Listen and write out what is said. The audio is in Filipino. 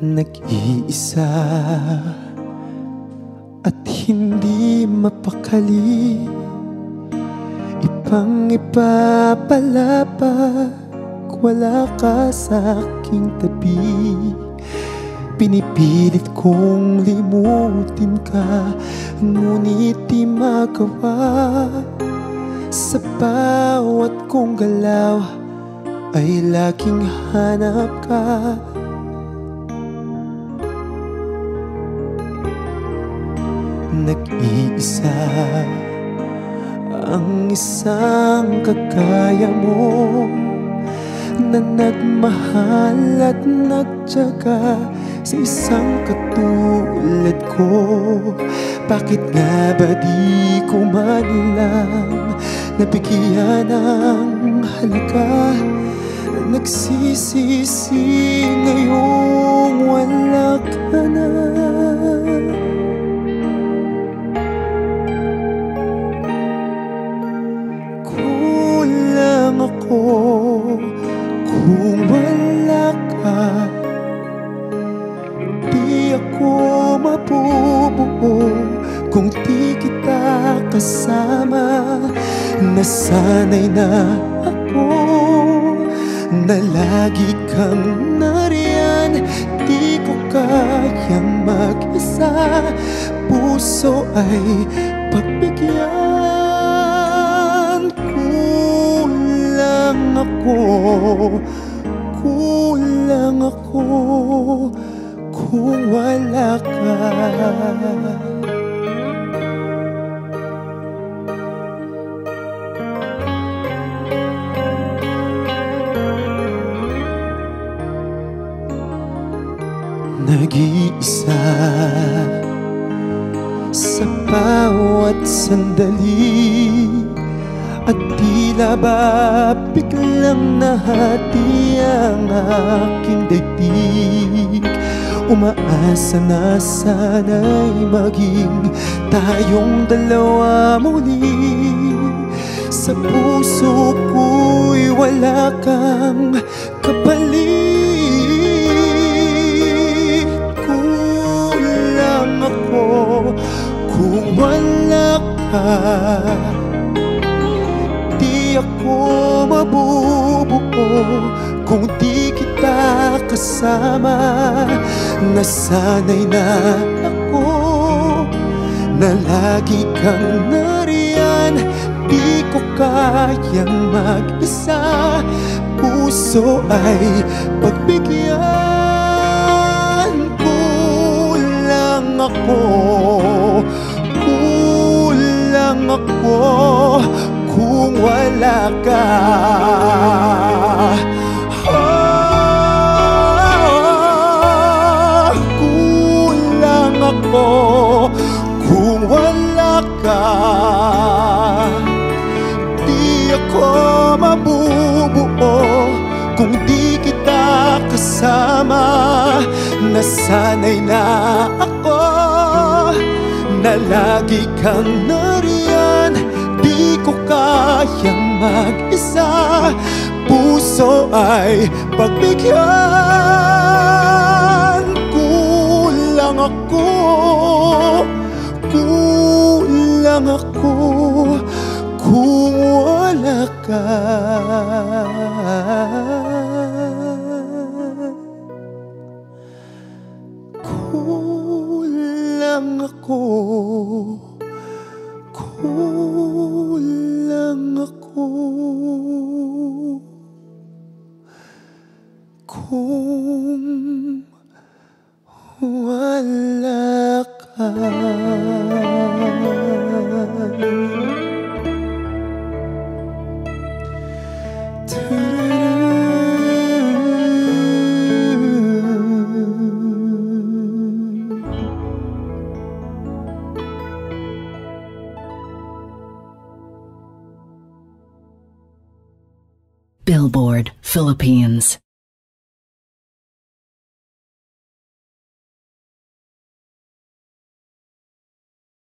Nag-iisa at hindi mapakali, ibang-iba pala pag wala ka sa aking tabi. Pinipilit kong limutin ka, ngunit di magawa. Sa bawat kong galaw ay laging hanap ka. Nag-iisa ang isang kagaya mo, na nagmahal at nagtiyaga sa isang katulad ko. Bakit nga ba di ko man lang nabigyan ng halaga? Nagsisisi ngayong wala ka na. Kulang ako kung wala ka. Di ako mabubuo kung di kita kasama. Nasanay na ako na lagi kang nariyan. Di ko kayang mag-isa, puso ay pagbigyan. Kulang ako, kulang ako kung wala ka. Nag-iisa sa bawat sandali, at tila ba biglang nahati ang aking daigdig. Umaasa na sana'y maging tayong dalawa muli. Sa puso ko'y wala kang kapalit. Kulang ako kung wala ka. Di ako mabubuo kung di kita kasama. Nasanay na ako na lagi kang nariyan. Di ko kayang mag-isa, puso ay pagbigyan. Kulang ako, kulang ako kung wala ka. Kulang ako kung wala ka. Di ako mabubuo kung di kita kasama. Nasanay na ako na lagi kang nariyan. Di ko kayang mag-isa, puso ay pagbigyan. Kulang ako, kulang ako kung wala ka. Kulang ako, kulang ako kung wala ka. Billboard, Philippines.